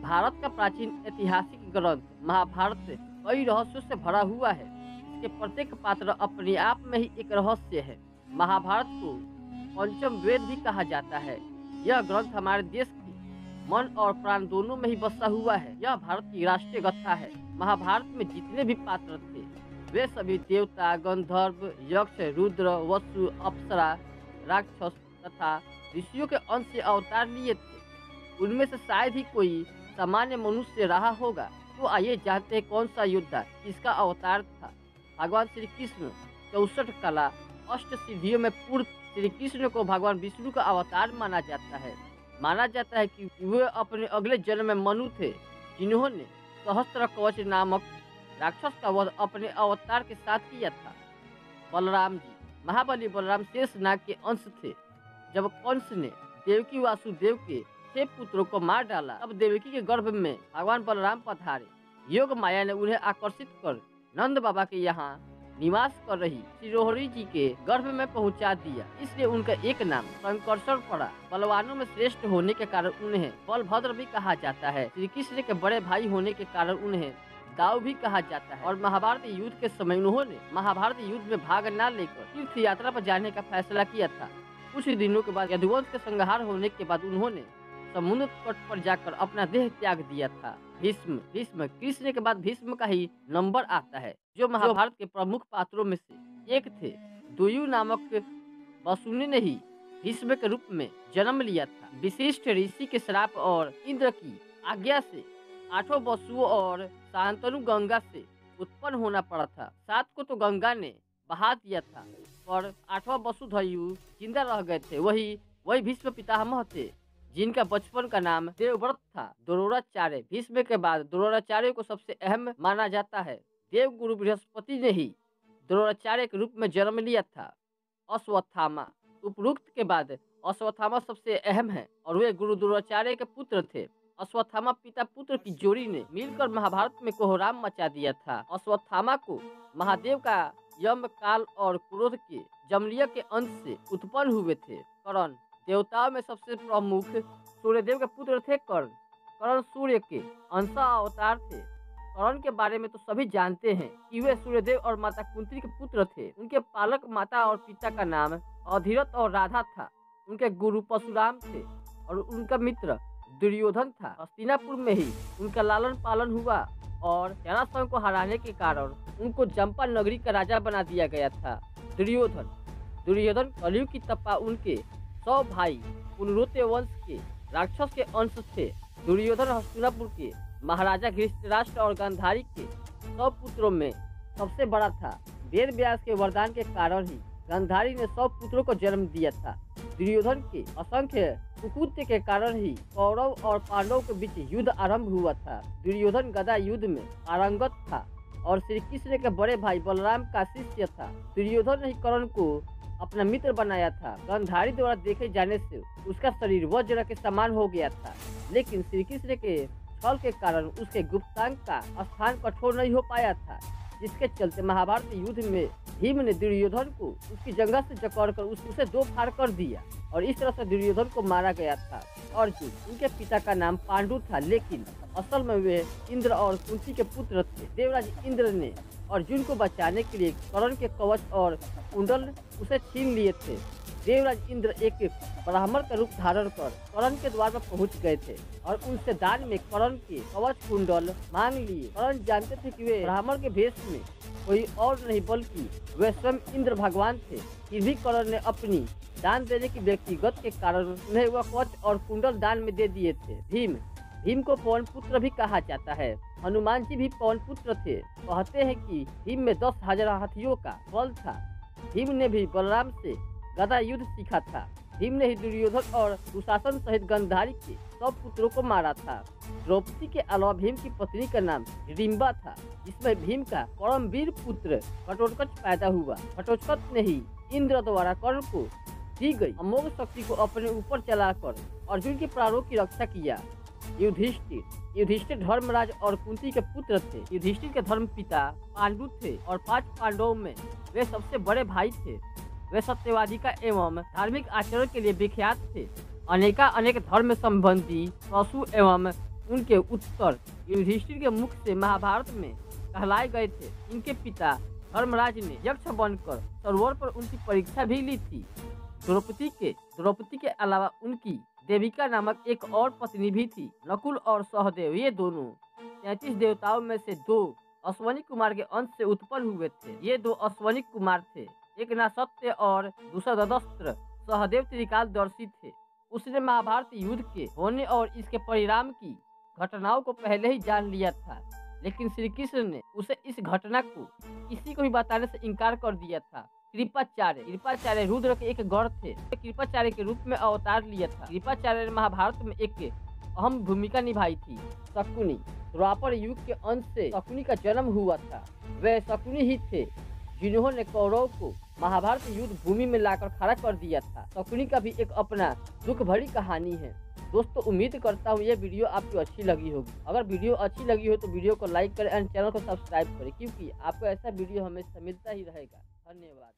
भारत का प्राचीन ऐतिहासिक ग्रंथ महाभारत कई रहस्यों से भरा हुआ है। इसके प्रत्येक पात्र अपने आप में ही एक रहस्य है। महाभारत को पंचम वेद भी कहा जाता है। यह ग्रंथ हमारे देश के मन और प्राण दोनों में ही बसा हुआ है। यह भारत की राष्ट्रीय गाथा है। महाभारत में जितने भी पात्र थे वे सभी देवता, गंधर्व, यक्ष, रुद्र, वसु, अप्सरा, राक्षस तथा ऋषियों के अंश से अवतार लिए थे। उनमें से शायद ही कोई सामान्य मनुष्य रहा होगा। तो आइए जानते हैं कौन सा योद्धा किसका अवतार था। भगवान श्री कृष्ण 64 कला अष्ट सिद्धियों में पूर्ण श्री कृष्ण को भगवान विष्णु का अवतार माना जाता है। माना जाता है कि वे अपने अगले जन्म में मनु थे, जिन्होंने सहस्त्र कवच नामक राक्षस का वध अपने अवतार के साथ किया था। बलराम जी महाबली बलराम शेष नाग के अंश थे। जब कंस ने देवकी वासुदेव के 6 पुत्रों को मार डाला, तब देवकी के गर्भ में भगवान बलराम पधारे। योग माया ने उन्हें आकर्षित कर नंद बाबा के यहाँ निवास कर रही सिरोहरी जी के गर्भ में पहुंचा दिया। इसलिए उनका एक नाम संकर्षण पड़ा। बलवानों में श्रेष्ठ होने के कारण उन्हें बलभद्र भी कहा जाता है। श्री कृष्ण के बड़े भाई होने के कारण उन्हें दाऊ भी कहा जाता है। और महाभारत युद्ध के समय उन्होंने महाभारत युद्ध में भाग न लेकर तीर्थ यात्रा पर जाने का फैसला किया था। कुछ दिनों के बाद यदुवंश के संहार होने के बाद उन्होंने समुद्र तट पर जाकर अपना देह त्याग दिया था। भीष्म कृष्ण के बाद भीष्म का ही नंबर आता है, जो महाभारत के प्रमुख पात्रों में से एक थे। दुयु नामक वसुनी ने ही भीष्म के रूप में जन्म लिया था। विशिष्ट ऋषि के श्राप और इंद्र की आज्ञा से 8 वसुओं और शांतनु गंगा से उत्पन्न होना पड़ा था। 7 को तो गंगा ने बहा दिया था, पर 8वां वसुधयु जिंदा रह गए थे। वही भीष्म पितामह थे, जिनका बचपन का नाम देवव्रत था। द्रोणाचार्य भीष्म के बाद द्रोणाचार्य को सबसे अहम माना जाता है। देव गुरु बृहस्पति ने ही द्रोणाचार्य के रूप में जन्म लिया था। अश्वत्थामा उपरोक्त के बाद अश्वत्थामा सबसे अहम है और वे गुरु द्रोणाचार्य के पुत्र थे। अश्वत्थामा पिता पुत्र की जोड़ी ने मिलकर महाभारत में कोहराम मचा दिया था। अश्वत्थामा को महादेव का यम, काल और क्रोध के जमलिया के अंश से उत्पन्न हुए थे। कर्ण देवताओं में सबसे प्रमुख सूर्यदेव के पुत्र थे। कर्ण सूर्य के अंशा अवतार थे। कर्ण के बारे में तो सभी जानते हैं कि वे सूर्यदेव और माता कुंती के पुत्र थे। उनके पालक माता और पिता का नाम अधिरथ और राधा था। उनके गुरु परशुराम थे और उनका मित्र दुर्योधन था। हस्तिनापुर में ही उनका लालन पालन हुआ और जरासंध को हराने के कारण उनको चंपा नगरी का राजा बना दिया गया था। दुर्योधन कलयुग की तपा उनके 100 भाई पुनरुत्य वंश के राक्षस के अंश थे। दुर्योधन हस्तिनापुर के महाराजा धृतराष्ट्र और गांधारी के 100 पुत्रों में सबसे बड़ा था। वेद व्यास के वरदान के कारण ही गांधारी ने 100 पुत्रों को जन्म दिया था। दुर्योधन के असंख्य कुकृत्य के कारण ही कौरव और पांडवों के बीच युद्ध आरंभ हुआ था। दुर्योधन गदा युद्ध में पारंगत था और श्री कृष्ण के बड़े भाई बलराम का शिष्य था। दुर्योधन ने कर्ण को अपना मित्र बनाया था। गांधारी द्वारा देखे जाने से उसका शरीर वज्र के समान हो गया था, लेकिन श्री कृष्ण के छल के कारण उसके गुप्तांग का स्थान कठोर नहीं हो पाया था, जिसके चलते महाभारत युद्ध में भीम ने दुर्योधन को उसकी जंघा से जकड़कर उसे 2 फाड़ कर दिया और इस तरह से दुर्योधन को मारा गया था। अर्जुन उनके पिता का नाम पांडु था, लेकिन असल में वे इंद्र और कुंती के पुत्र थे। देवराज इंद्र ने अर्जुन को बचाने के लिए कर्ण के कवच और कुंडल उसे छीन लिए थे। देवराज इंद्र एक ब्राह्मण का रूप धारण कर कर्ण के द्वार पर पहुंच गए थे और उनसे दान में कर्ण के कवच कुंडल मांग लिए। कर्ण जानते थे कि वे ब्राह्मण के भेष में कोई और नहीं बल्कि वे स्वयं इंद्र भगवान थे। फिर भी कर्ण ने अपनी दान देने की व्यक्तिगत के कारण उन्हें वह कवच और कुंडल दान में दे दिए थे। भीम को पवन पुत्र भी कहा जाता है। हनुमान जी भी पवन पुत्र थे। कहते हैं कि भीम में 10,000 हाथियों का बल था। भीम ने भी बलराम से गदा युद्ध सीखा था। भीम ने ही दुर्योधन और दुशासन सहित गांधारी के 100 पुत्रों को मारा था। द्रौपदी के अलावा भीम की पत्नी का नाम हिडिंबा था, जिसमें भीम का परमवीर पुत्र घटोत्कच पैदा हुआ। घटोत्कच ने ही इंद्र द्वारा कर्ण को दी गई अमोघ शक्ति को अपने ऊपर चलाकर अर्जुन के प्राणों की रक्षा किया। युधिष्ठिर धर्मराज और कुंती के पुत्र थे। युधिष्ठिर के धर्म पिता पांडु थे और 5 पांडवों में वे सबसे बड़े भाई थे। वे सत्यवादिका एवं धार्मिक आचरण के लिए विख्यात थे। अनेक धर्म संबंधी पशु एवं उनके उत्तर युधिष्ठिर के मुख से महाभारत में कहलाए गए थे। इनके पिता धर्मराज ने यक्ष बनकर सरोवर पर उनकी परीक्षा भी ली थी। द्रौपदी के अलावा उनकी देविका नामक एक और पत्नी भी थी। नकुल और सहदेव ये दोनों 33 देवताओं में से 2 अश्वनी कुमार के अंश से उत्पन्न हुए थे। ये 2 अश्वनी कुमार थे, एक नासत्य और दूसरा ददस्त्र। सहदेव त्रिकालदर्शी थे। उसने महाभारत युद्ध के होने और इसके परिणाम की घटनाओं को पहले ही जान लिया था, लेकिन श्री कृष्ण ने उसे इस घटना को किसी को भी बताने से इनकार कर दिया था। कृपाचार्य रुद्र के एक गढ़ थे। कृपाचार्य के रूप में अवतार लिया था। कृपाचार्य ने महाभारत में एक अहम भूमिका निभाई थी। शकुनी, द्वापर युग के अंत से शकुनी का जन्म हुआ था। वे शकुनी ही थे जिन्होंने कौरव को महाभारत युद्ध भूमि में लाकर खड़ा कर दिया था। शकुनी का भी एक अपना दुख भरी कहानी है। दोस्तों, उम्मीद करता हूँ ये वीडियो आपको अच्छी लगी होगी। अगर वीडियो अच्छी लगी हो तो वीडियो को लाइक करें और चैनल को सब्सक्राइब करें, क्योंकि आपको ऐसा वीडियो हमेशा मिलता ही रहेगा। धन्यवाद।